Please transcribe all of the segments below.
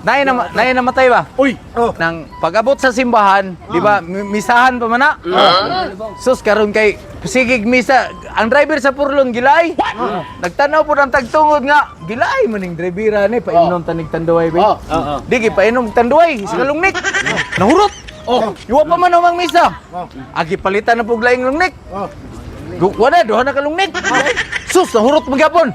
Nay namatay ba? Uy! Nang pag-abot sa simbahan, di ba, misahan pa man na? Sus, karon kay sigig misa, ang driver sa Purlon, gilay. Nagtanaw po ng tagtungod nga, gilay maning drivera ni, painom tanig tanduay, ba? Digi, painom tanduay, sa kalungnik. Nahurot! Iwa pa man ang misa. Agi palitan na po laing lungnik. Wala, doha na kalungnik. Sus, nahurot magyapon.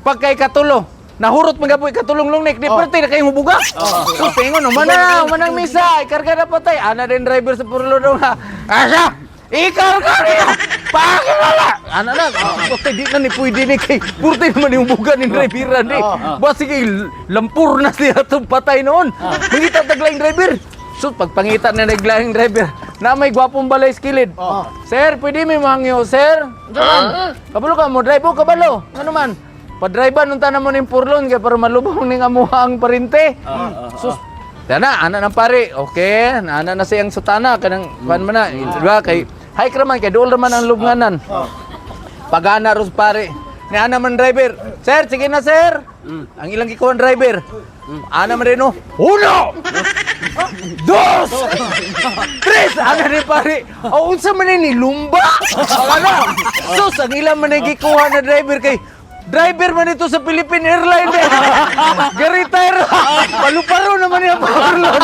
Pagkay katulo, nahurot magaboy katulong lungnik, di pwede na kayong hubuga. Sus, tingon, manang misa, ikarga na patay. Ana din driver sa Purlon nga, asa, ikarga niya, pakilala. Ana na, putay, di na ni pwede ni kay, purtay naman yung buga ni driveran di. Basi kay, lampur na siya itong patay noon. Mangita taglaing driver. Sus, pagpangita na naglaing driver, na may gwapong balay skilid. Sir, pwede may mangyo, sir? Kabalo ka mo, drive mo, kabalo. Ano man? Padriban nung tanam mo ng Purlon kaya para malubong ng amuhang parinte. Sus, tana, ana ng pare. Okay, ana na siyang sutana kanang kuan man na, diba kay hike raman kay dool raman ang lubnganan. Pagana ros pare. Ni ana man driver. Sir, sige na sir. Ang ilang gikuan driver. Ana man reno. Uno! Dos! Tres! Ana ni pare. O unsa man ni lumba? Ana. Sus, ang ilang man gikuha na driver kay driver man ito sa Philippine Airlines eh. Ga-retire. Paluparo naman yung Purlon.